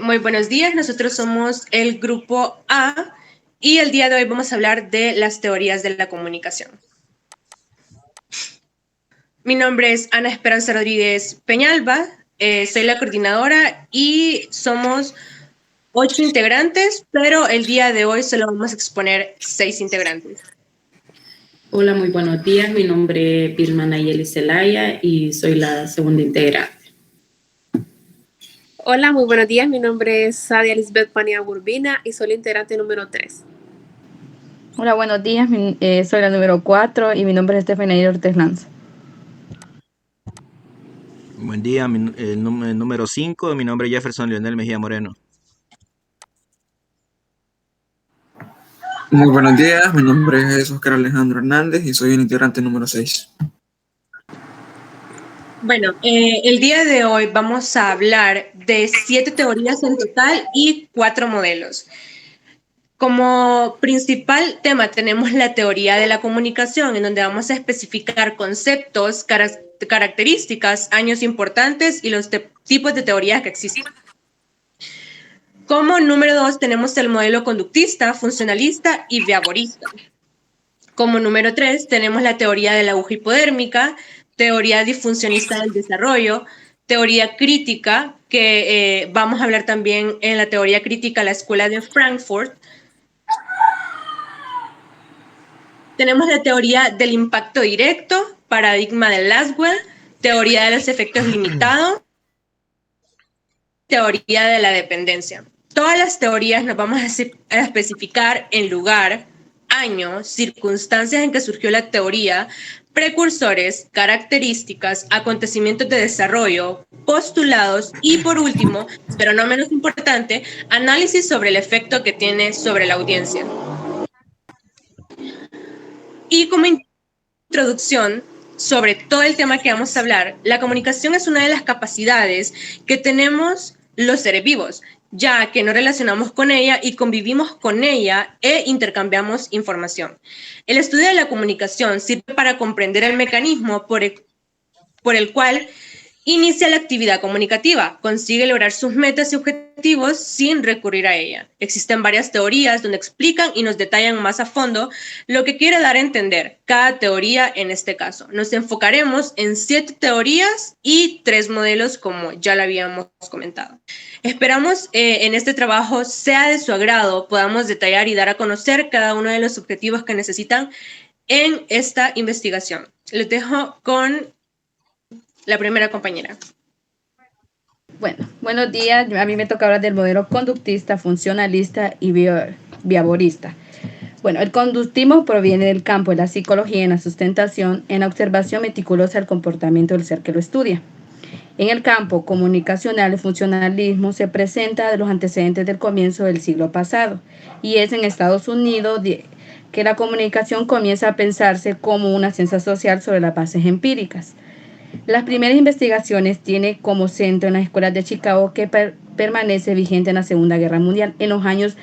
Muy buenos días, nosotros somos el grupo A y el día de hoy vamos a hablar de las teorías de la comunicación. Mi nombre es Ana Esperanza Rodríguez Peñalba, soy la coordinadora y somos 8 integrantes, pero el día de hoy solo vamos a exponer 6 integrantes. Hola, muy buenos días. Mi nombre es Vilma Nayeli Zelaya y soy la segunda integrante. Hola, muy buenos días. Mi nombre es Sadia Lisbeth Pania Urbina y soy la integrante número 3. Hola, buenos días. Soy la número 4 y mi nombre es Estefanía Ortiz Lanza. Buen día, el número 5, mi nombre es Jefferson Leonel Mejía Moreno. Muy buenos días, mi nombre es Oscar Alejandro Hernández y soy el integrante número 6. Bueno, el día de hoy vamos a hablar de 7 teorías en total y 4 modelos. Como principal tema tenemos la teoría de la comunicación, en donde vamos a especificar conceptos, características, años importantes y los tipos de teorías que existen. Como número 2 tenemos el modelo conductista, funcionalista y viavorista. Como número 3 tenemos la teoría de la aguja hipodérmica, teoría disfuncionista del desarrollo, teoría crítica, que vamos a hablar también en la teoría crítica la escuela de Frankfurt. Tenemos la teoría del impacto directo, paradigma de Laswell, teoría de los efectos limitados, teoría de la dependencia. Todas las teorías nos vamos a especificar en lugar, año, circunstancias en que surgió la teoría, precursores, características, acontecimientos de desarrollo, postulados y, por último, pero no menos importante, análisis sobre el efecto que tiene sobre la audiencia. Y como introducción sobre todo el tema que vamos a hablar, la comunicación es una de las capacidades que tenemos los seres vivos, ya que nos relacionamos con ella y convivimos con ella e intercambiamos información. El estudio de la comunicación sirve para comprender el mecanismo por el cual inicia la actividad comunicativa, consigue lograr sus metas y objetivos sin recurrir a ella. Existen varias teorías donde explican y nos detallan más a fondo lo que quiere dar a entender cada teoría en este caso. Nos enfocaremos en 7 teorías y 3 modelos, como ya lo habíamos comentado. Esperamos en este trabajo sea de su agrado, podamos detallar y dar a conocer cada uno de los objetivos que necesitan en esta investigación. Les dejo con la primera compañera. Bueno, buenos días. A mí me toca hablar del modelo conductista, funcionalista y viavorista. Bueno, el conductismo proviene del campo de la psicología en la sustentación, en la observación meticulosa del comportamiento del ser que lo estudia. En el campo comunicacional, el funcionalismo se presenta de los antecedentes del comienzo del siglo pasado y es en Estados Unidos que la comunicación comienza a pensarse como una ciencia social sobre las bases empíricas. Las primeras investigaciones tiene como centro en las escuelas de Chicago, que permanece vigente en la Segunda Guerra Mundial en los años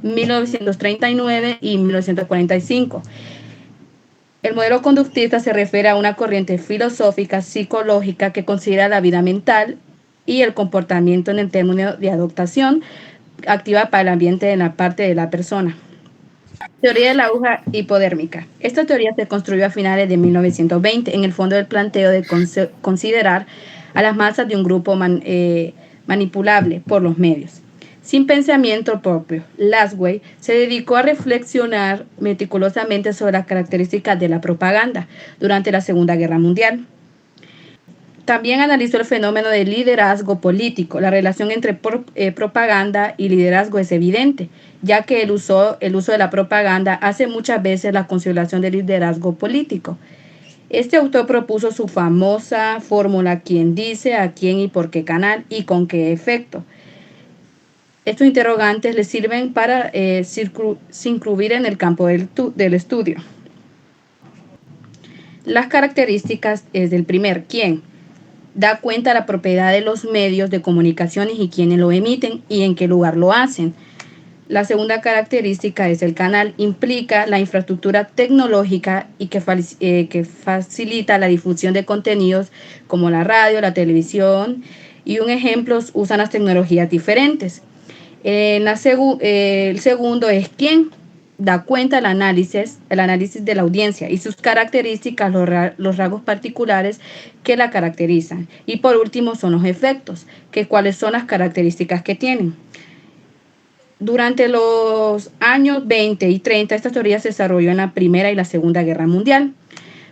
1939 y 1945. El modelo conductista se refiere a una corriente filosófica psicológica que considera la vida mental y el comportamiento en el término de adaptación activa para el ambiente en la parte de la persona. Teoría de la aguja hipodérmica. Esta teoría se construyó a finales de 1920 en el fondo del planteo de considerar a las masas de un grupo manipulable por los medios. Sin pensamiento propio, Laswell se dedicó a reflexionar meticulosamente sobre las características de la propaganda durante la Segunda Guerra Mundial. También analizó el fenómeno del liderazgo político. La relación entre propaganda y liderazgo es evidente, ya que el uso de la propaganda hace muchas veces la consideración del liderazgo político. Este autor propuso su famosa fórmula: quién dice, a quién y por qué canal y con qué efecto. Estos interrogantes le sirven para circunscribir en el campo del estudio. Las características es del primer, quién. Da cuenta de la propiedad de los medios de comunicaciones y quienes lo emiten y en qué lugar lo hacen. La segunda característica es el canal. Implica la infraestructura tecnológica y que facilita la difusión de contenidos como la radio, la televisión, y un ejemplo usan las tecnologías diferentes. El segundo es quién da cuenta el análisis de la audiencia y sus características, los rasgos particulares que la caracterizan. Y por último son los efectos, que cuáles son las características que tienen. Durante los años 20 y 30, esta teoría se desarrolló en la Primera y la Segunda Guerra Mundial.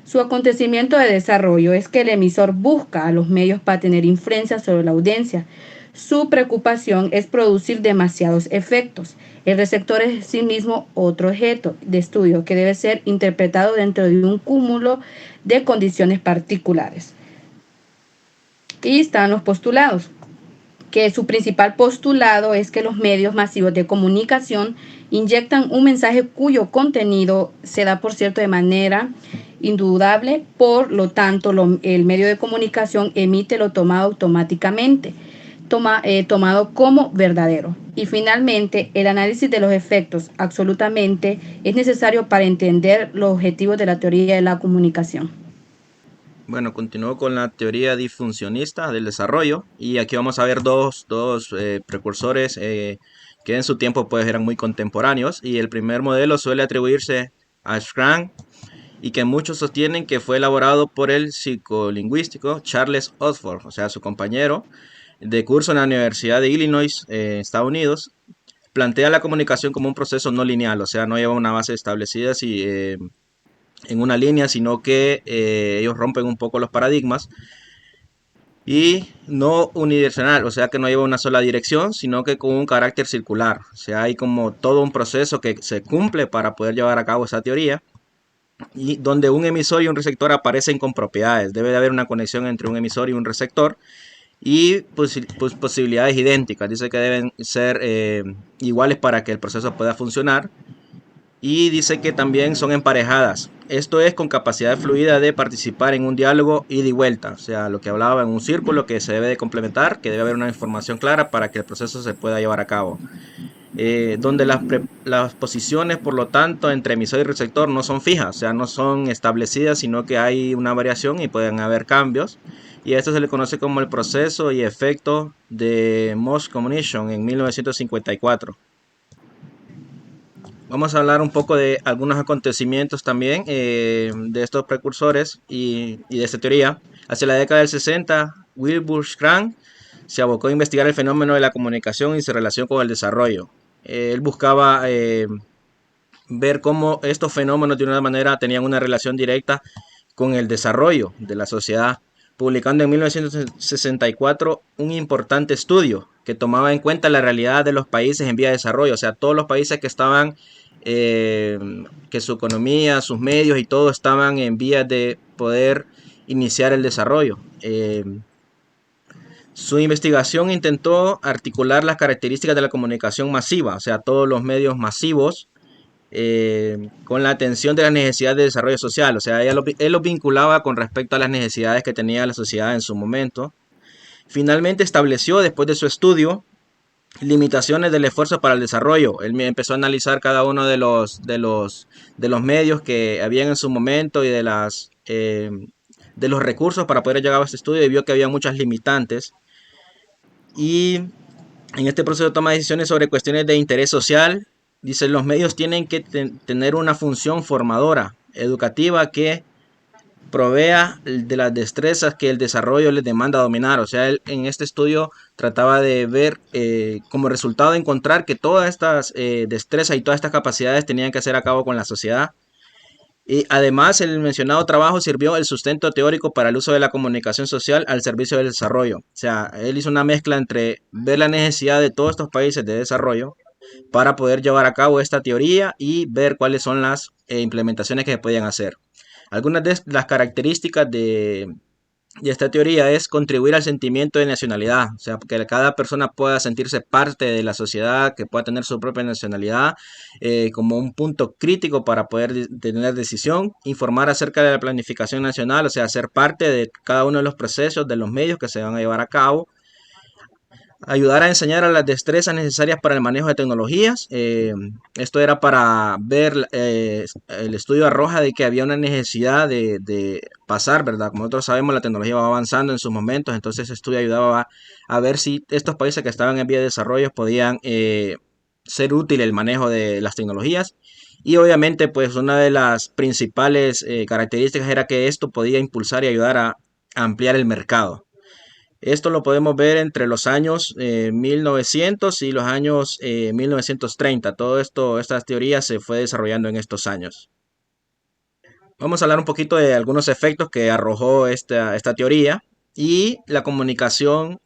Su acontecimiento de desarrollo es que el emisor busca a los medios para tener influencia sobre la audiencia. Su preocupación es producir demasiados efectos. El receptor es en sí mismo otro objeto de estudio que debe ser interpretado dentro de un cúmulo de condiciones particulares. Y están los postulados, que su principal postulado es que los medios masivos de comunicación inyectan un mensaje cuyo contenido se da por cierto de manera indudable, por lo tanto el medio de comunicación emite lo tomado automáticamente, tomado como verdadero. Y finalmente, el análisis de los efectos absolutamente es necesario para entender los objetivos de la teoría de la comunicación. Bueno, continúo con la teoría disfuncionista del desarrollo y aquí vamos a ver dos precursores que en su tiempo pues eran muy contemporáneos, y el primer modelo suele atribuirse a Scrum y que muchos sostienen que fue elaborado por el psicolingüístico Charles Oxford, o sea, su compañero de curso en la Universidad de Illinois, Estados Unidos. Plantea la comunicación como un proceso no lineal, o sea, no lleva una base establecida en una línea, sino que ellos rompen un poco los paradigmas, y no unidireccional, o sea que no lleva una sola dirección, sino que con un carácter circular. O sea, hay como todo un proceso que se cumple para poder llevar a cabo esa teoría, y donde un emisor y un receptor aparecen con propiedades. Debe de haber una conexión entre un emisor y un receptor y posibilidades idénticas. Dice que deben ser iguales para que el proceso pueda funcionar. Y dice que también son emparejadas. Esto es con capacidad fluida de participar en un diálogo ida y vuelta. O sea, lo que hablaba en un círculo que se debe de complementar, que debe haber una información clara para que el proceso se pueda llevar a cabo. Donde las posiciones, por lo tanto, entre emisor y receptor no son fijas, o sea, no son establecidas, sino que hay una variación y pueden haber cambios. Y a esto se le conoce como el proceso y efecto de Morse Communication en 1954. Vamos a hablar un poco de algunos acontecimientos también de estos precursores y de esta teoría. Hacia la década del 60, Wilbur Scrum se abocó a investigar el fenómeno de la comunicación y su relación con el desarrollo. Él buscaba ver cómo estos fenómenos de una manera tenían una relación directa con el desarrollo de la sociedad, publicando en 1964 un importante estudio que tomaba en cuenta la realidad de los países en vía de desarrollo, o sea, todos los países que estaban, que su economía, sus medios y todo estaban en vías de poder iniciar el desarrollo. Su investigación intentó articular las características de la comunicación masiva, o sea, todos los medios masivos, con la atención de las necesidades de desarrollo social. O sea, él lo vinculaba con respecto a las necesidades que tenía la sociedad en su momento. Finalmente estableció, después de su estudio, limitaciones del esfuerzo para el desarrollo. Él empezó a analizar cada uno de los medios que habían en su momento y de los recursos para poder llegar a este estudio, y vio que había muchas limitantes. Y en este proceso toma decisiones sobre cuestiones de interés social. Dice, los medios tienen que tener una función formadora, educativa, que provea de las destrezas que el desarrollo les demanda dominar. O sea, él en este estudio trataba de ver como resultado de encontrar que todas estas destrezas y todas estas capacidades tenían que hacer a cabo con la sociedad. Y además, el mencionado trabajo sirvió el sustento teórico para el uso de la comunicación social al servicio del desarrollo. O sea, él hizo una mezcla entre ver la necesidad de todos estos países de desarrollo para poder llevar a cabo esta teoría y ver cuáles son las implementaciones que se podían hacer. Algunas de las características de esta teoría es contribuir al sentimiento de nacionalidad, o sea, que cada persona pueda sentirse parte de la sociedad, que pueda tener su propia nacionalidad como un punto crítico para poder tener decisión, informar acerca de la planificación nacional, o sea, ser parte de cada uno de los procesos, de los medios que se van a llevar a cabo, ayudar a enseñar a las destrezas necesarias para el manejo de tecnologías. Esto era para ver, el estudio arroja de que había una necesidad de pasar, ¿verdad? Como nosotros sabemos, la tecnología va avanzando en sus momentos, entonces ese estudio ayudaba a ver si estos países que estaban en vía de desarrollo podían ser útil el manejo de las tecnologías. Y obviamente, pues una de las principales características era que esto podía impulsar y ayudar a ampliar el mercado. Esto lo podemos ver entre los años 1900 y los años 1930. Todo esto, estas teorías se fue desarrollando en estos años. Vamos a hablar un poquito de algunos efectos que arrojó esta teoría. Y la comunicación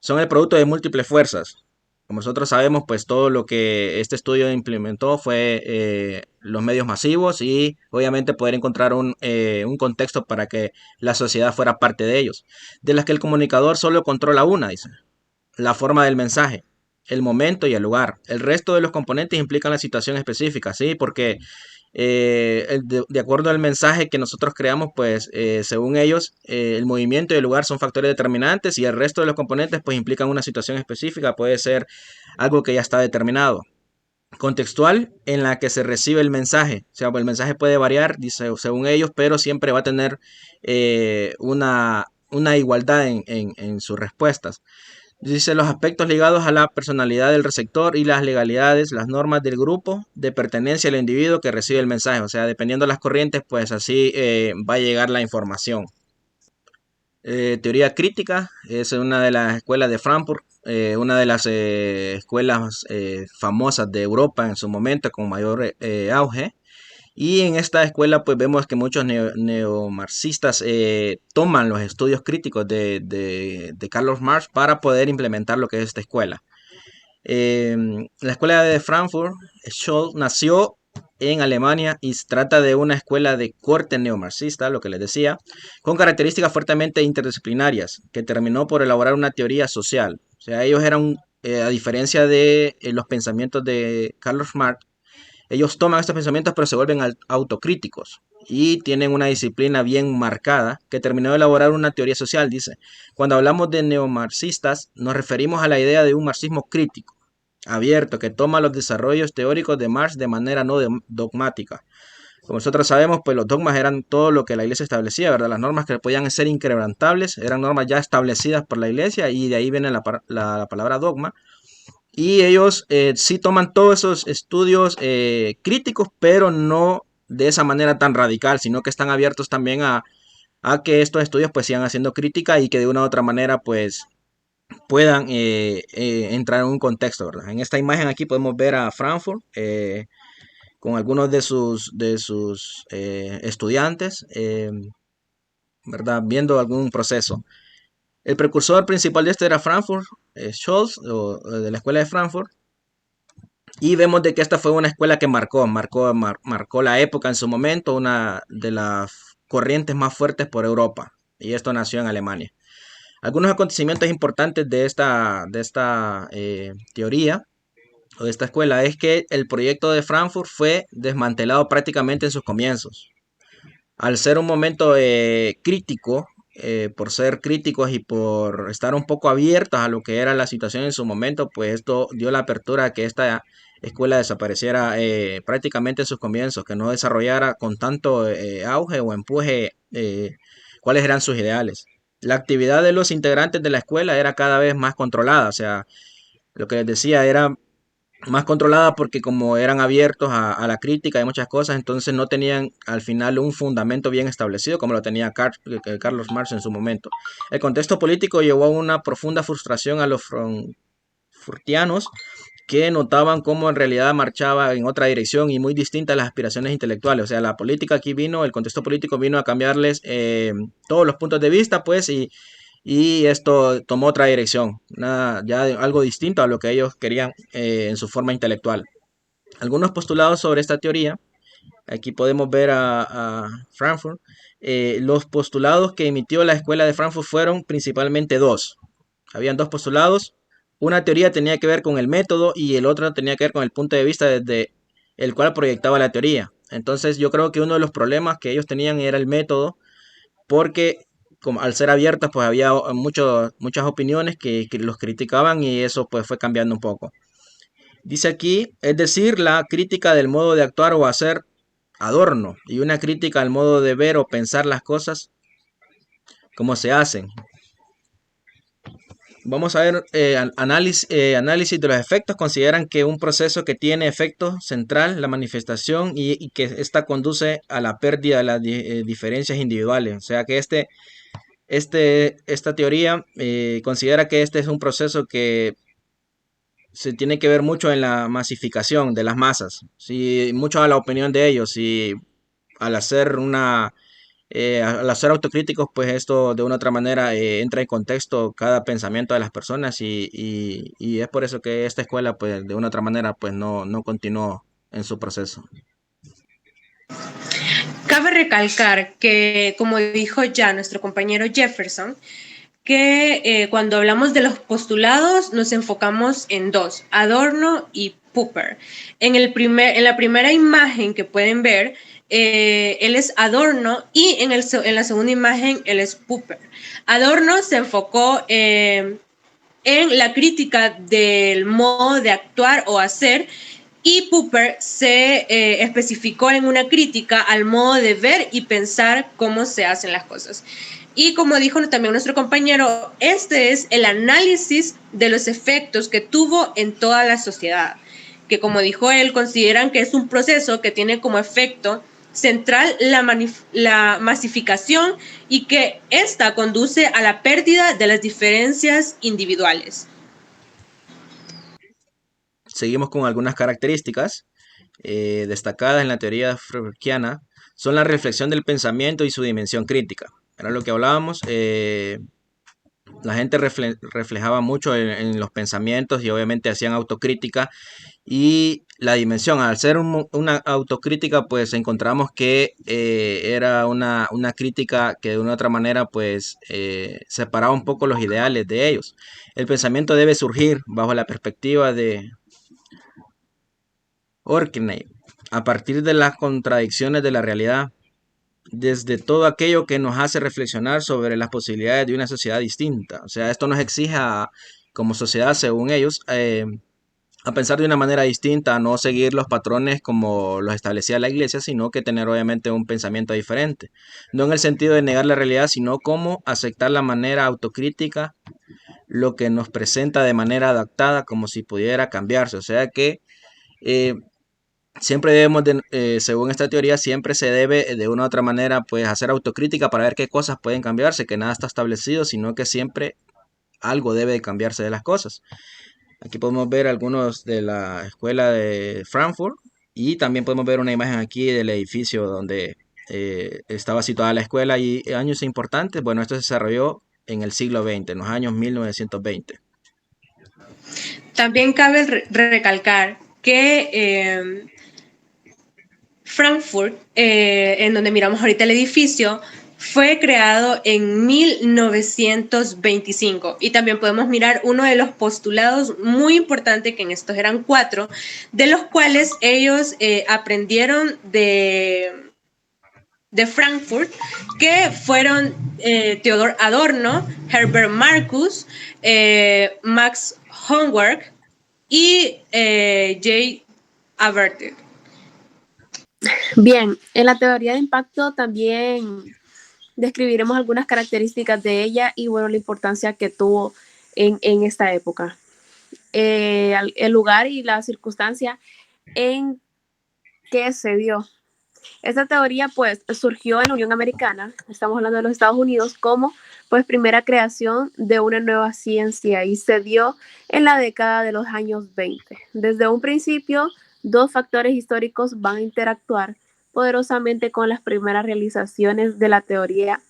son el producto de múltiples fuerzas. Como nosotros sabemos, pues todo lo que este estudio implementó fue los medios masivos y obviamente poder encontrar un contexto para que la sociedad fuera parte de ellos, de las que el comunicador solo controla una, dice, la forma del mensaje, el momento y el lugar. El resto de los componentes implican la situación específica, ¿sí? Porque de acuerdo al mensaje que nosotros creamos, pues según ellos, el movimiento y el lugar son factores determinantes y el resto de los componentes pues implican una situación específica, puede ser algo que ya está determinado. Contextual en la que se recibe el mensaje, o sea, pues el mensaje puede variar, dice, según ellos, pero siempre va a tener una igualdad en sus respuestas. Dice los aspectos ligados a la personalidad del receptor y las legalidades, las normas del grupo de pertenencia al individuo que recibe el mensaje. O sea, dependiendo de las corrientes, pues así va a llegar la información. Teoría crítica es una de las escuelas de Frankfurt, una de las escuelas famosas de Europa en su momento con mayor auge. Y en esta escuela pues vemos que muchos neomarxistas toman los estudios críticos de Carlos Marx para poder implementar lo que es esta escuela. La escuela de Frankfurt, Scholz, nació en Alemania y se trata de una escuela de corte neomarxista, lo que les decía, con características fuertemente interdisciplinarias, que terminó por elaborar una teoría social. O sea, ellos eran, a diferencia de los pensamientos de Carlos Marx, ellos toman estos pensamientos pero se vuelven autocríticos y tienen una disciplina bien marcada que terminó de elaborar una teoría social, dice. Cuando hablamos de neomarxistas nos referimos a la idea de un marxismo crítico, abierto, que toma los desarrollos teóricos de Marx de manera no dogmática. Como nosotros sabemos, pues los dogmas eran todo lo que la iglesia establecía, ¿verdad? Las normas que podían ser inquebrantables eran normas ya establecidas por la iglesia y de ahí viene la palabra dogma. Y ellos sí toman todos esos estudios críticos, pero no de esa manera tan radical, sino que están abiertos también a que estos estudios pues sigan haciendo crítica y que de una u otra manera pues puedan entrar en un contexto, ¿verdad? En esta imagen aquí podemos ver a Frankfurt con algunos de sus estudiantes, ¿verdad? Viendo algún proceso. El precursor principal de esto era Frankfurt, Scholz, de la escuela de Frankfurt. Y vemos de que esta fue una escuela que marcó la época en su momento, una de las corrientes más fuertes por Europa. Y esto nació en Alemania. Algunos acontecimientos importantes de esta teoría o de esta escuela es que el proyecto de Frankfurt fue desmantelado prácticamente en sus comienzos. Al ser un momento crítico, por ser críticos y por estar un poco abiertos a lo que era la situación en su momento, pues esto dio la apertura a que esta escuela desapareciera prácticamente en sus comienzos, que no desarrollara con tanto auge o empuje cuáles eran sus ideales. La actividad de los integrantes de la escuela era cada vez más controlada, o sea, lo que les decía era más controlada porque como eran abiertos a la crítica y muchas cosas, entonces no tenían al final un fundamento bien establecido como lo tenía Carlos Marx en su momento. El contexto político llevó a una profunda frustración a los frankfurtianos que notaban cómo en realidad marchaba en otra dirección y muy distinta a las aspiraciones intelectuales. O sea, la política aquí vino, el contexto político vino a cambiarles todos los puntos de vista, pues, y esto tomó otra dirección, algo distinto a lo que ellos querían en su forma intelectual. Algunos postulados sobre esta teoría, aquí podemos ver a Frankfurt. Los postulados que emitió la escuela de Frankfurt fueron principalmente dos. Habían dos postulados. Una teoría tenía que ver con el método y el otro tenía que ver con el punto de vista desde el cual proyectaba la teoría. Entonces yo creo que uno de los problemas que ellos tenían era el método, porque como al ser abiertas, pues había muchas opiniones que los criticaban y eso pues fue cambiando un poco. Dice aquí, es decir, la crítica del modo de actuar o hacer Adorno y una crítica al modo de ver o pensar las cosas como se hacen. Vamos a ver análisis de los efectos. Consideran que un proceso que tiene efecto central, la manifestación, y que esta conduce a la pérdida de las diferencias individuales. O sea que esta teoría considera que este es un proceso que se tiene que ver mucho en la masificación de las masas, sí, mucho a la opinión de ellos, y al hacer al hacer autocríticos, pues esto de una u otra manera entra en contexto cada pensamiento de las personas y es por eso que esta escuela, pues de una u otra manera, pues no continuó en su proceso. Cabe recalcar que, como dijo ya nuestro compañero Jefferson, que cuando hablamos de los postulados nos enfocamos en dos, Adorno y Popper. En la primera imagen que pueden ver, él es Adorno y en la segunda imagen él es Popper. Adorno se enfocó en la crítica del modo de actuar o hacer, y Popper se especificó en una crítica al modo de ver y pensar cómo se hacen las cosas. Y como dijo también nuestro compañero, este es el análisis de los efectos que tuvo en toda la sociedad, que como dijo él, consideran que es un proceso que tiene como efecto central la masificación y que esta conduce a la pérdida de las diferencias individuales. Seguimos con algunas características destacadas en la teoría freudiana. Son la reflexión del pensamiento y su dimensión crítica. Era lo que hablábamos. La gente reflejaba mucho en los pensamientos y obviamente hacían autocrítica. Y la dimensión, al ser una autocrítica, pues encontramos que era una crítica que de una u otra manera pues separaba un poco los ideales de ellos. El pensamiento debe surgir bajo la perspectiva de Horkheimer, a partir de las contradicciones de la realidad, desde todo aquello que nos hace reflexionar sobre las posibilidades de una sociedad distinta. O sea, esto nos exige como sociedad, según ellos, a pensar de una manera distinta, a no seguir los patrones como los establecía la iglesia, sino que tener obviamente un pensamiento diferente. No en el sentido de negar la realidad, sino como aceptar la manera autocrítica, lo que nos presenta de manera adaptada, como si pudiera cambiarse. O sea que siempre debemos, según esta teoría, siempre se debe de una u otra manera pues hacer autocrítica para ver qué cosas pueden cambiarse, que nada está establecido, sino que siempre algo debe de cambiarse de las cosas. Aquí podemos ver algunos de la escuela de Frankfurt y también podemos ver una imagen aquí del edificio donde estaba situada la escuela y años importantes. Bueno, esto se desarrolló en el siglo XX, en los años 1920. También cabe recalcar que Frankfurt, en donde miramos ahorita el edificio, fue creado en 1925 y también podemos mirar uno de los postulados muy importantes, que en estos eran 4, de los cuales ellos aprendieron de Frankfurt, que fueron Theodor Adorno, Herbert Marcuse, Max Horkheimer y J. Averted. Bien, en la teoría de impacto también describiremos algunas características de ella y bueno, la importancia que tuvo en esta época. El lugar y la circunstancia en que se dio. Esta teoría pues surgió en la Unión Americana, estamos hablando de los Estados Unidos, como pues primera creación de una nueva ciencia y se dio en la década de los años 20. Desde un principio, 2 factores históricos van a interactuar poderosamente con las primeras realizaciones de la teoría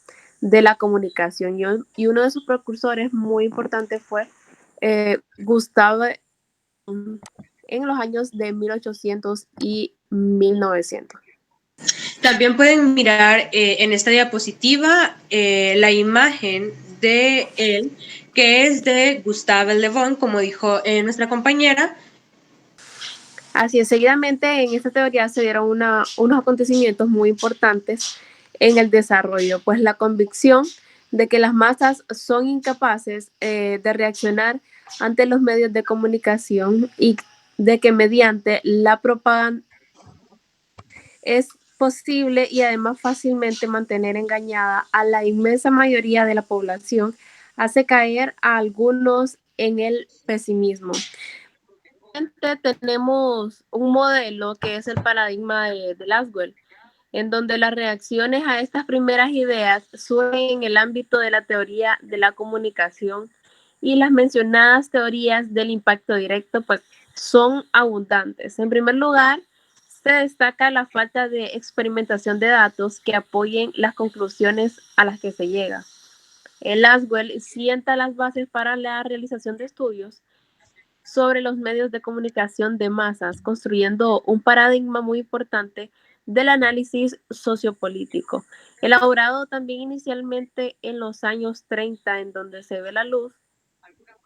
de la comunicación y uno de sus precursores muy importante fue Gustave en los años de 1800 y 1900. También pueden mirar en esta diapositiva la imagen de él, que es de Gustave Le Bon, como dijo nuestra compañera. Así es, seguidamente en esta teoría se dieron unos acontecimientos muy importantes en el desarrollo, pues la convicción de que las masas son incapaces de reaccionar ante los medios de comunicación y de que mediante la propaganda es posible y además fácilmente mantener engañada a la inmensa mayoría de la población, hace caer a algunos en el pesimismo. Tenemos un modelo que es el paradigma de Laswell, en donde las reacciones a estas primeras ideas surgen en el ámbito de la teoría de la comunicación, y las mencionadas teorías del impacto directo pues son abundantes. En primer lugar, se destaca la falta de experimentación de datos que apoyen las conclusiones a las que se llega. Laswell sienta las bases para la realización de estudios sobre los medios de comunicación de masas, construyendo un paradigma muy importante del análisis sociopolítico, elaborado también inicialmente en los años 30, en donde se ve la luz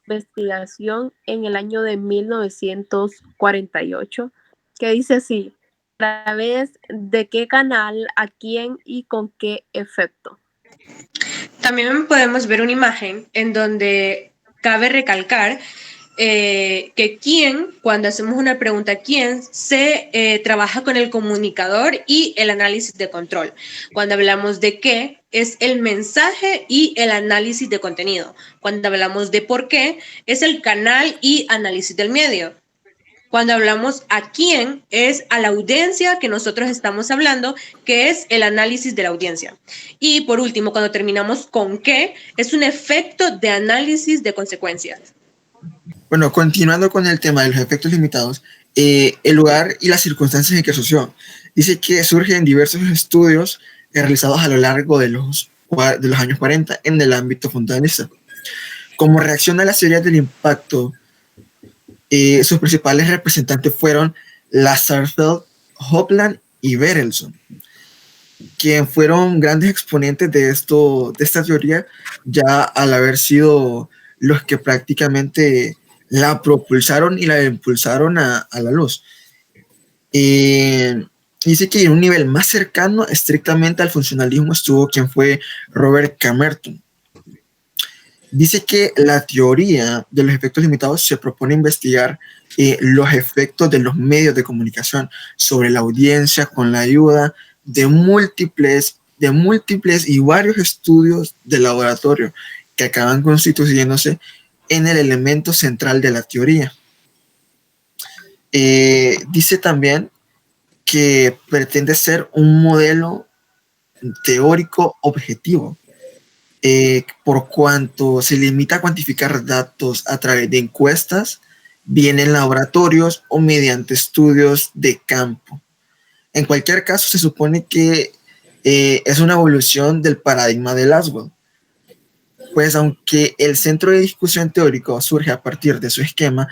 investigación en el año de 1948, que dice así: a través de qué canal, a quién y con qué efecto. También podemos ver una imagen en donde cabe recalcar que quién, cuando hacemos una pregunta quién, se trabaja con el comunicador y el análisis de control. Cuando hablamos de qué, es el mensaje y el análisis de contenido. Cuando hablamos de por qué, es el canal y análisis del medio. Cuando hablamos a quién, es a la audiencia que nosotros estamos hablando, que es el análisis de la audiencia. Y por último, cuando terminamos con qué, es un efecto de análisis de consecuencias. Bueno, continuando con el tema de los efectos limitados, el lugar y las circunstancias en que sucedió. Dice que surge en diversos estudios realizados a lo largo de los años 40 en el ámbito fundamentalista. Como reacción a las teorías del impacto, sus principales representantes fueron Lasarfeld, Hopland y Berelson, quien fueron grandes exponentes de esta teoría, ya al haber sido los que prácticamente la propulsaron y la impulsaron a la luz. Dice que en un nivel más cercano estrictamente al funcionalismo estuvo quien fue Robert Camerton. Dice que la teoría de los efectos limitados se propone investigar los efectos de los medios de comunicación sobre la audiencia con la ayuda de múltiples y varios estudios de laboratorio que acaban constituyéndose en el elemento central de la teoría. Dice también que pretende ser un modelo teórico objetivo, por cuanto se limita a cuantificar datos a través de encuestas, bien en laboratorios o mediante estudios de campo. En cualquier caso, se supone que es una evolución del paradigma de Laswell, pues aunque el centro de discusión teórico surge a partir de su esquema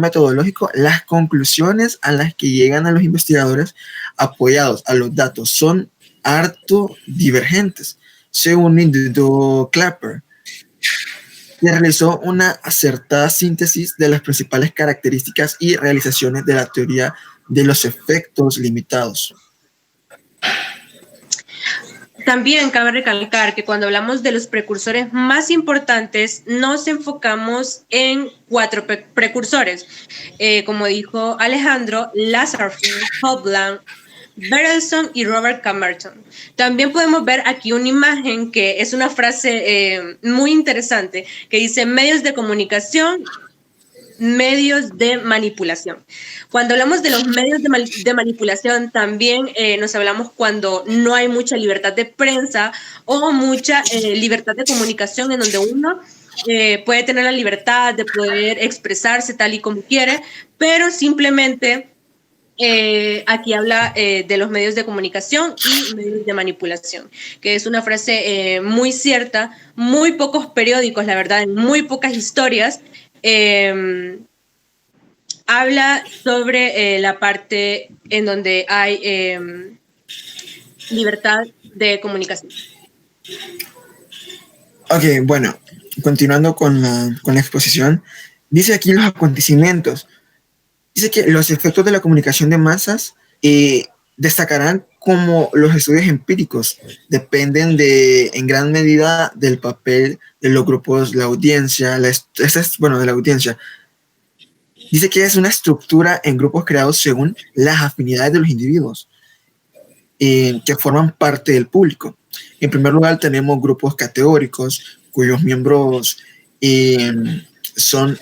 metodológico, las conclusiones a las que llegan a los investigadores apoyados a los datos son harto divergentes. Según Individuo Clapper, que realizó una acertada síntesis de las principales características y realizaciones de la teoría de los efectos limitados. También cabe recalcar que cuando hablamos de los precursores más importantes, nos enfocamos en 4 precursores. Como dijo Alejandro, Lasarfeld, Hopland, Berelson y Robert Camerton. También podemos ver aquí una imagen que es una frase muy interesante que dice: medios de comunicación, medios de manipulación. Cuando hablamos de los medios de manipulación, también nos hablamos cuando no hay mucha libertad de prensa o mucha libertad de comunicación, en donde uno puede tener la libertad de poder expresarse tal y como quiere, pero simplemente aquí habla de los medios de comunicación y medios de manipulación, que es una frase muy cierta. Muy pocos periódicos, la verdad, en muy pocas historias habla sobre la parte en donde hay libertad de comunicación. Ok, bueno, continuando con la exposición, dice aquí los acontecimientos. Dice que los efectos de la comunicación de masas destacarán como los estudios empíricos dependen en gran medida del papel de los grupos, la audiencia, de la audiencia. Dice que es una estructura en grupos creados según las afinidades de los individuos que forman parte del público. En primer lugar, tenemos grupos categóricos cuyos miembros son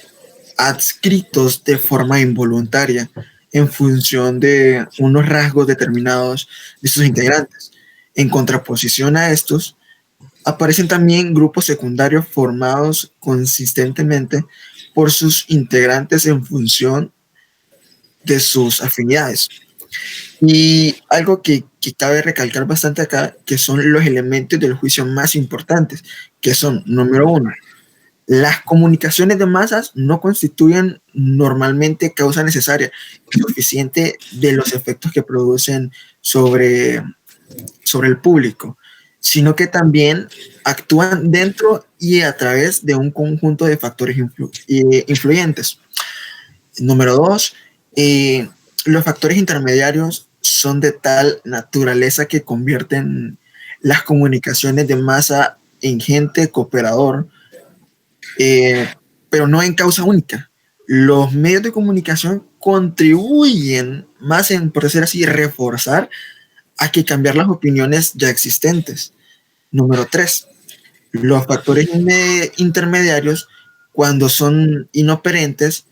adscritos de forma involuntaria en función de unos rasgos determinados de sus integrantes. En contraposición a estos, aparecen también grupos secundarios formados consistentemente por sus integrantes en función de sus afinidades. Y algo que cabe recalcar bastante acá, que son los elementos del juicio más importantes, que son, número uno, las comunicaciones de masas no constituyen normalmente causa necesaria y suficiente de los efectos que producen sobre el público, sino que también actúan dentro y a través de un conjunto de factores influyentes. Número dos, los factores intermediarios son de tal naturaleza que convierten las comunicaciones de masa en gente cooperador, pero no en causa única. Los medios de comunicación contribuyen más en, por decir así, reforzar a que cambiar las opiniones ya existentes. Número 3. Los factores intermediarios, cuando son inoperentes,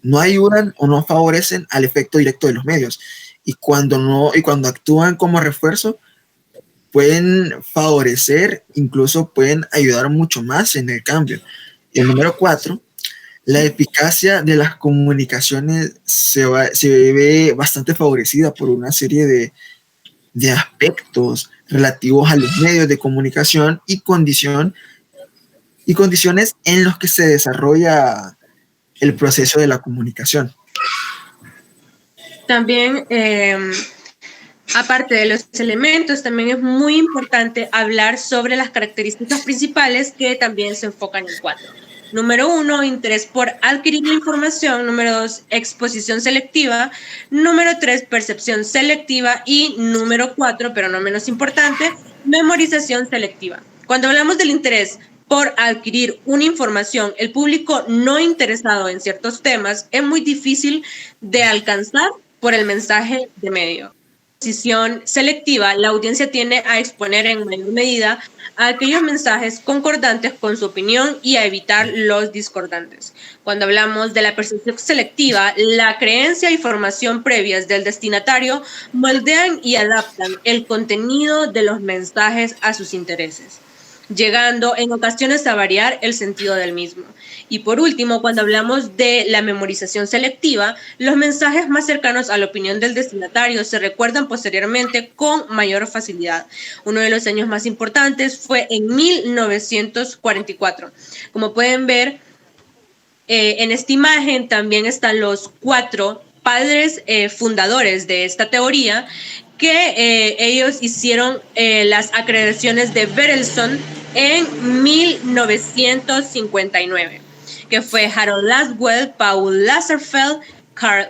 no ayudan o no favorecen al efecto directo de los medios. Y cuando actúan como refuerzo, pueden favorecer, incluso pueden ayudar mucho más en el cambio. Y el número 4, la eficacia de las comunicaciones se ve bastante favorecida por una serie de aspectos relativos a los medios de comunicación y condiciones en los que se desarrolla el proceso de la comunicación. También, aparte de los elementos, también es muy importante hablar sobre las características principales que también se enfocan en 4. Número 1, interés por adquirir la información. Número 2, exposición selectiva. Número 3, percepción selectiva. Y número 4, pero no menos importante, memorización selectiva. Cuando hablamos del interés por adquirir una información, el público no interesado en ciertos temas es muy difícil de alcanzar por el mensaje de medio. Exposición selectiva, la audiencia tiende a exponer en mayor medida a aquellos mensajes concordantes con su opinión y a evitar los discordantes. Cuando hablamos de la percepción selectiva, la creencia y formación previas del destinatario moldean y adaptan el contenido de los mensajes a sus intereses, llegando en ocasiones a variar el sentido del mismo. Y por último, cuando hablamos de la memorización selectiva, los mensajes más cercanos a la opinión del destinatario se recuerdan posteriormente con mayor facilidad. Uno de los años más importantes fue en 1944. Como pueden ver en esta imagen, también están los 4 padres fundadores de esta teoría, que ellos hicieron las acreditaciones de Bertelson en 1959, que fue Harold Laswell, Paul Lazarsfeld, Carl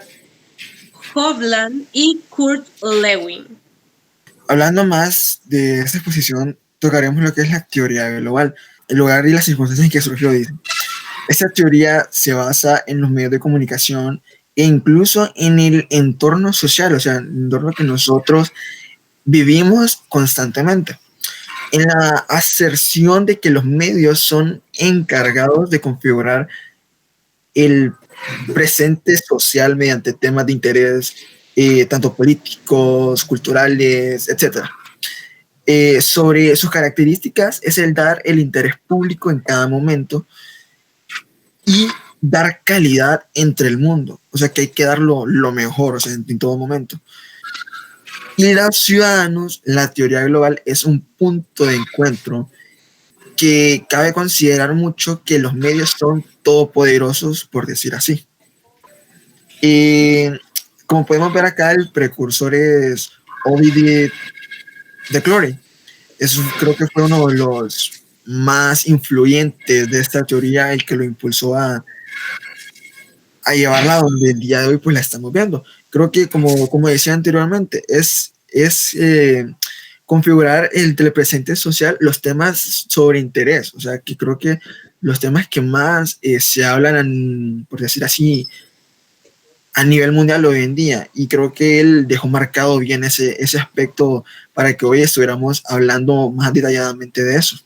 Hovland y Kurt Lewin. Hablando más de esta exposición, tocaremos lo que es la teoría global, el lugar y las circunstancias en que surgió. Esta teoría se basa en los medios de comunicación e incluso en el entorno social, o sea, el entorno que nosotros vivimos constantemente, en la aserción de que los medios son encargados de configurar el presente social mediante temas de interés, tanto políticos, culturales, etc. Sobre sus características es el dar el interés público en cada momento y dar calidad entre el mundo, o sea que hay que dar lo mejor, o sea, en todo momento. Y los ciudadanos, la teoría global es un punto de encuentro que cabe considerar mucho que los medios son todopoderosos, por decir así. Como podemos ver acá, el precursor es Ovid de Clory. Eso creo que fue uno de los más influyentes de esta teoría, el que lo impulsó a llevarla donde el día de hoy pues la estamos viendo. Creo que como decía anteriormente, es es configurar el telepresente social, los temas sobre interés. O sea, que creo que los temas que más se hablan, por decir así, a nivel mundial hoy en día. Y creo que él dejó marcado bien ese aspecto para que hoy estuviéramos hablando más detalladamente de eso.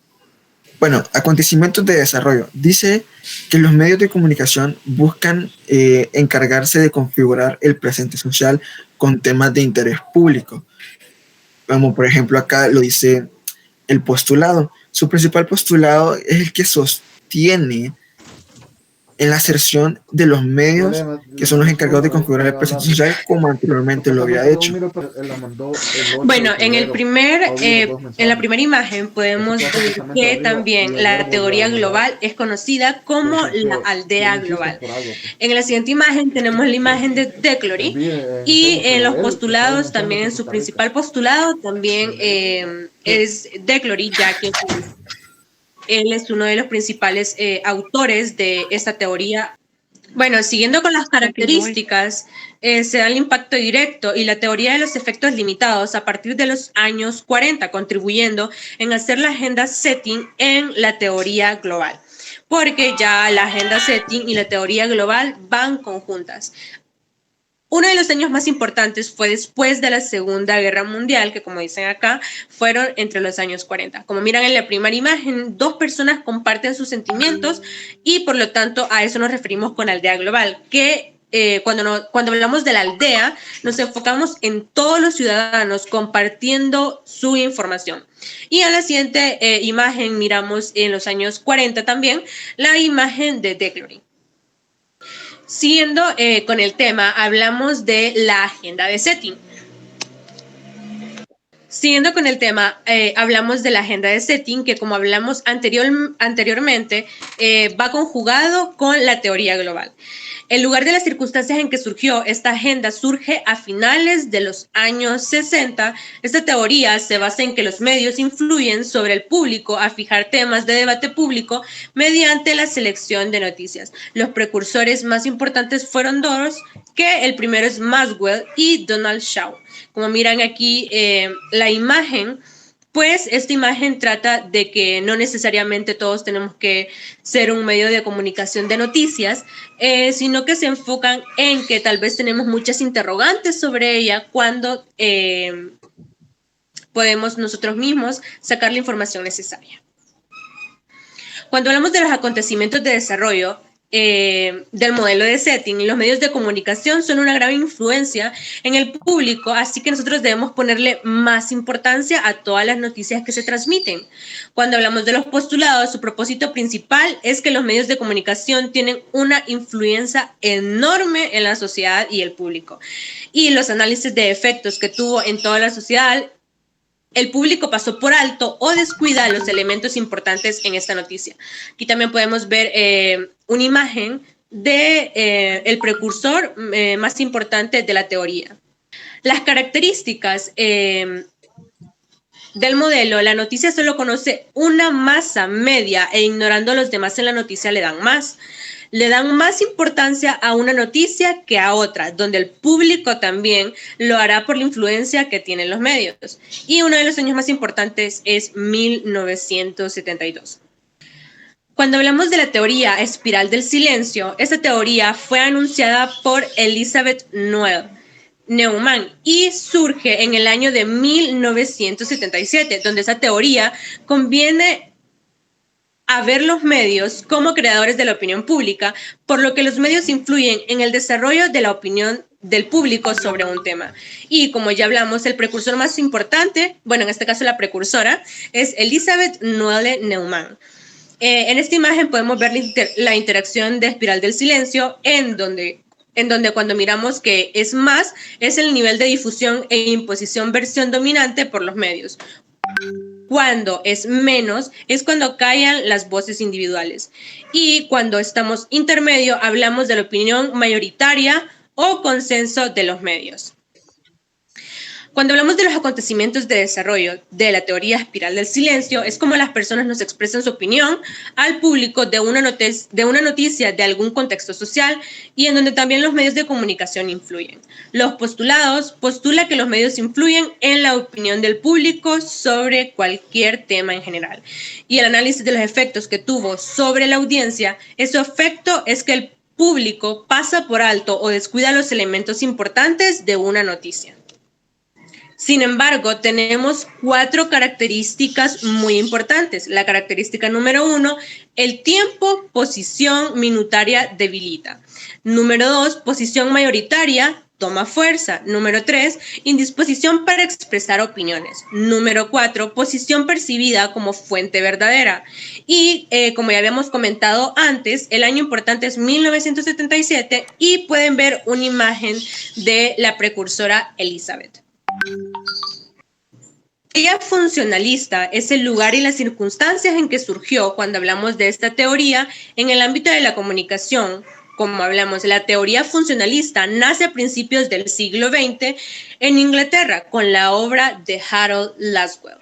Bueno, acontecimientos de desarrollo. Dice que los medios de comunicación buscan encargarse de configurar el presente social con temas de interés público. Como por ejemplo acá lo dice el postulado. Su principal postulado es el que sostiene en la aserción de los medios que son los encargados de configurar el presente social como anteriormente lo había hecho. Bueno, en la primera imagen podemos ver que también la teoría global es conocida como la aldea global. En la siguiente imagen tenemos la imagen de Declory y en los postulados también en su principal postulado también es Declory, ya que él es uno de los principales autores de esta teoría. Bueno, siguiendo con las características, se da el impacto directo y la teoría de los efectos limitados a partir de los años 40, contribuyendo en hacer la agenda setting en la teoría global, porque ya la agenda setting y la teoría global van conjuntas. Uno de los años más importantes fue después de la Segunda Guerra Mundial, que como dicen acá, fueron entre los años 40. Como miran en la primera imagen, dos personas comparten sus sentimientos y por lo tanto a eso nos referimos con aldea global, que cuando hablamos de la aldea, nos enfocamos en todos los ciudadanos compartiendo su información. Y en la siguiente imagen miramos en los años 40 también la imagen de Declory. Siguiendo con el tema, hablamos de la agenda de setting. Siguiendo con el tema, hablamos de la agenda de setting, que como hablamos anteriormente, va conjugado con la teoría global. En lugar de las circunstancias en que surgió esta agenda, surge a finales de los años 60. Esta teoría se basa en que los medios influyen sobre el público a fijar temas de debate público mediante la selección de noticias. Los precursores más importantes fueron dos, que el primero es Maxwell y Donald Shaw. Como miran aquí la imagen, pues esta imagen trata de que no necesariamente todos tenemos que ser un medio de comunicación de noticias, sino que se enfocan en que tal vez tenemos muchas interrogantes sobre ella cuando podemos nosotros mismos sacar la información necesaria. Cuando hablamos de los acontecimientos de desarrollo del modelo de setting, los medios de comunicación son una gran influencia en el público, así que nosotros debemos ponerle más importancia a todas las noticias que se transmiten. Cuando hablamos de los postulados, su propósito principal es que los medios de comunicación tienen una influencia enorme en la sociedad y el público. Y los análisis de efectos que tuvo en toda la sociedad, el público pasó por alto o descuida los elementos importantes en esta noticia. Aquí también podemos ver una imagen de el precursor más importante de la teoría. Las características del modelo: la noticia solo conoce una masa media e ignorando a los demás en la noticia le dan más importancia a una noticia que a otra, donde el público también lo hará por la influencia que tienen los medios. Y uno de los años más importantes es 1972. Cuando hablamos de la teoría espiral del silencio, esta teoría fue anunciada por Elizabeth Neumann y surge en el año de 1977, donde esa teoría conviene a ver los medios como creadores de la opinión pública, por lo que los medios influyen en el desarrollo de la opinión del público sobre un tema. Y como ya hablamos, el precursor más importante, bueno, en este caso la precursora, es Elizabeth Noelle Neumann. En esta imagen podemos ver la interacción de espiral del silencio, en donde cuando miramos que es más, es el nivel de difusión e imposición versión dominante por los medios. Cuando es menos, es cuando callan las voces individuales. Y cuando estamos intermedio, hablamos de la opinión mayoritaria o consenso de los medios. Cuando hablamos de los acontecimientos de desarrollo de la teoría espiral del silencio, es como las personas nos expresan su opinión al público de una noticia de algún contexto social y en donde también los medios de comunicación influyen. Los postulados postula que los medios influyen en la opinión del público sobre cualquier tema en general. Y el análisis de los efectos que tuvo sobre la audiencia, ese efecto es que el público pasa por alto o descuida los elementos importantes de una noticia. Sin embargo, tenemos 4 características muy importantes. La característica número 1, el tiempo, posición minutaria debilita. Número 2, posición mayoritaria toma fuerza. Número 3, indisposición para expresar opiniones. Número 4, posición percibida como fuente verdadera. Y como ya habíamos comentado antes, el año importante es 1977 y pueden ver una imagen de la precursora Elizabeth. La teoría funcionalista es el lugar y las circunstancias en que surgió cuando hablamos de esta teoría en el ámbito de la comunicación. Como hablamos, la teoría funcionalista nace a principios del siglo XX en Inglaterra con la obra de Harold Laswell,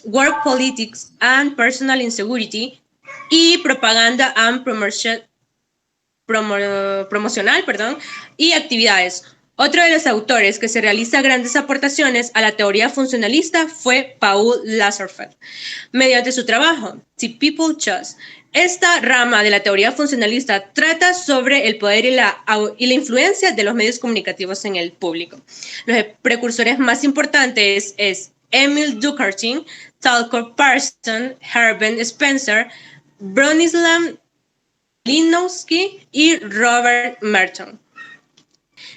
Work Politics and Personal Insecurity y Propaganda and Promocional y Actividades. Otro de los autores que se realiza grandes aportaciones a la teoría funcionalista fue Paul Lazarsfeld, mediante su trabajo, The People Choose. Esta rama de la teoría funcionalista trata sobre el poder y la influencia de los medios comunicativos en el público. Los precursores más importantes es Emil Durkheim, Talcott Parsons, Herbert Spencer, Bronislaw Malinowski y Robert Merton.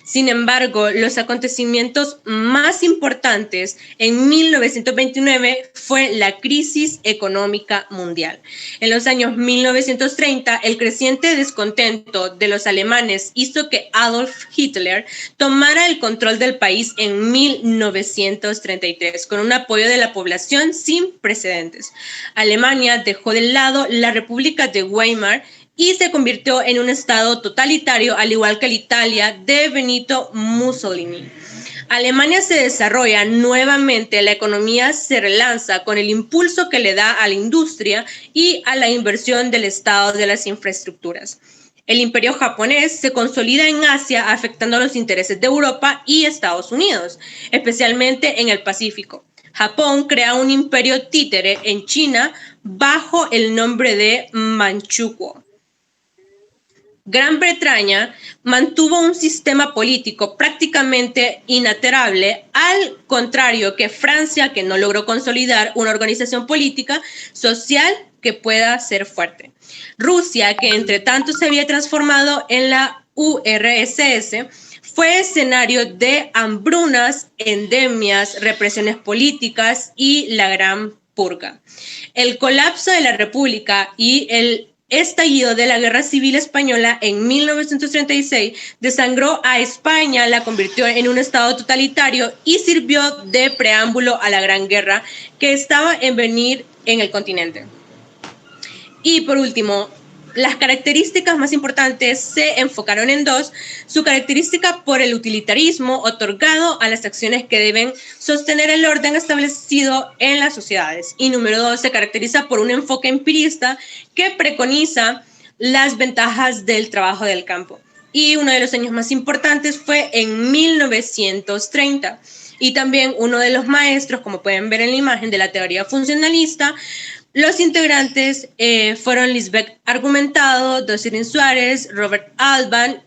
Sin embargo, los acontecimientos más importantes en 1929 fue la crisis económica mundial. En los años 1930, el creciente descontento de los alemanes hizo que Adolf Hitler tomara el control del país en 1933, con un apoyo de la población sin precedentes. Alemania dejó de lado la República de Weimar y se convirtió en un estado totalitario, al igual que la Italia de Benito Mussolini. Alemania se desarrolla nuevamente, la economía se relanza con el impulso que le da a la industria y a la inversión del Estado de las infraestructuras. El imperio japonés se consolida en Asia, afectando los intereses de Europa y Estados Unidos, especialmente en el Pacífico. Japón crea un imperio títere en China bajo el nombre de Manchukuo. Gran Bretaña mantuvo un sistema político prácticamente inalterable, al contrario que Francia, que no logró consolidar una organización política social que pueda ser fuerte. Rusia, que entre tanto se había transformado en la URSS, fue escenario de hambrunas, endemias, represiones políticas y la Gran Purga. El colapso de la República y el estallido de la Guerra Civil Española en 1936 desangró a España, la convirtió en un estado totalitario y sirvió de preámbulo a la Gran Guerra que estaba en venir en el continente. Y por último, las características más importantes se enfocaron en 2. Su característica por el utilitarismo otorgado a las acciones que deben sostener el orden establecido en las sociedades. Y número 2, se caracteriza por un enfoque empirista que preconiza las ventajas del trabajo del campo. Y uno de los años más importantes fue en 1930. Y también uno de los maestros, como pueden ver en la imagen, de la teoría funcionalista. Los integrantes fueron Lisbeth Argumentado, Jocelyn Suárez, Robert Alban.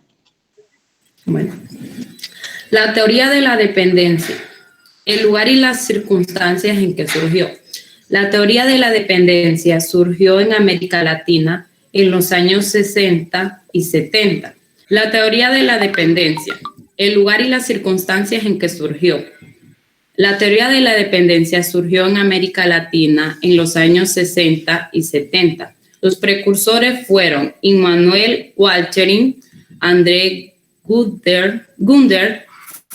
Bueno, la teoría de la dependencia, el lugar y las circunstancias en que surgió. La teoría de la dependencia surgió en América Latina en los años 60 y 70. La teoría de la dependencia, el lugar y las circunstancias en que surgió. La teoría de la dependencia surgió en América Latina en los años 60 y 70. Los precursores fueron Immanuel Walcherin, André Gunder,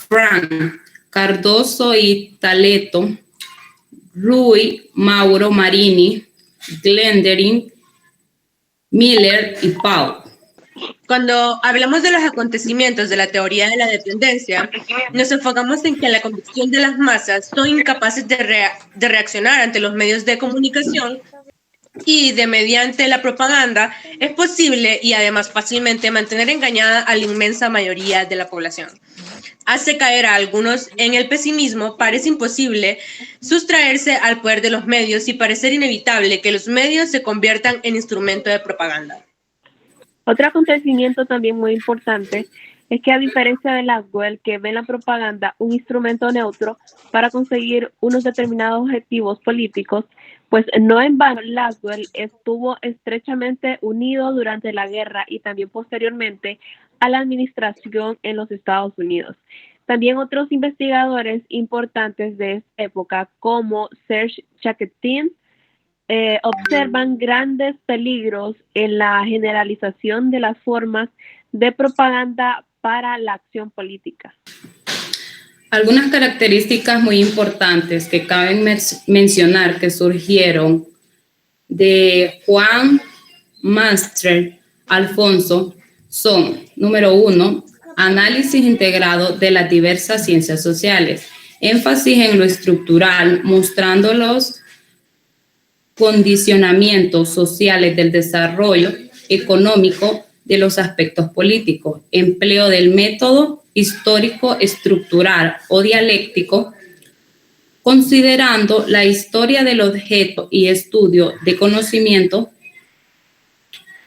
Frank Cardoso y Taleto, Rui Mauro Marini, Glendering, Miller y Pau. Cuando hablamos de los acontecimientos de la teoría de la dependencia, nos enfocamos en que la convicción de las masas son incapaces de reaccionar ante los medios de comunicación y de mediante la propaganda es posible y además fácilmente mantener engañada a la inmensa mayoría de la población. Hace caer a algunos en el pesimismo, parece imposible sustraerse al poder de los medios y parecer inevitable que los medios se conviertan en instrumento de propaganda. Otro acontecimiento también muy importante es que, a diferencia de Laswell, que ve en la propaganda un instrumento neutro para conseguir unos determinados objetivos políticos, pues no en vano Laswell estuvo estrechamente unido durante la guerra y también posteriormente a la administración en los Estados Unidos. También otros investigadores importantes de esta época, como Serge Chaketin, observan grandes peligros en la generalización de las formas de propaganda para la acción política. Algunas características muy importantes que caben mencionar que surgieron de Juan Master Alfonso son, número 1, análisis integrado de las diversas ciencias sociales, énfasis en lo estructural, mostrando los condicionamientos sociales del desarrollo económico de los aspectos políticos, empleo del método histórico estructural o dialéctico, considerando la historia del objeto y estudio de conocimiento,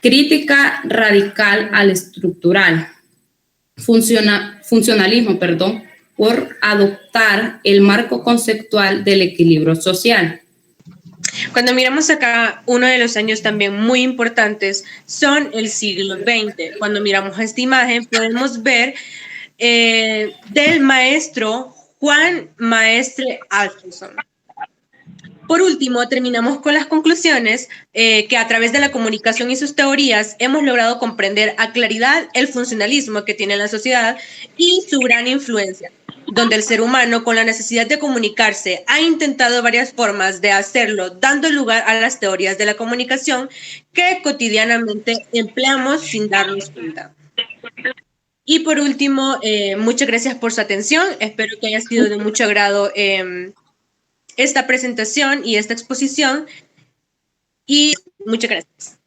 crítica radical al estructural, funcionalismo, por adoptar el marco conceptual del equilibrio social. Cuando miramos acá, uno de los años también muy importantes son el siglo XX. Cuando miramos esta imagen, podemos ver del maestro Juan Maestre Alfonso. Por último, terminamos con las conclusiones que a través de la comunicación y sus teorías hemos logrado comprender a claridad el funcionalismo que tiene la sociedad y su gran influencia, donde el ser humano, con la necesidad de comunicarse, ha intentado varias formas de hacerlo, dando lugar a las teorías de la comunicación que cotidianamente empleamos sin darnos cuenta. Y por último, muchas gracias por su atención. Espero que haya sido de mucho agrado esta presentación y esta exposición. Y muchas gracias.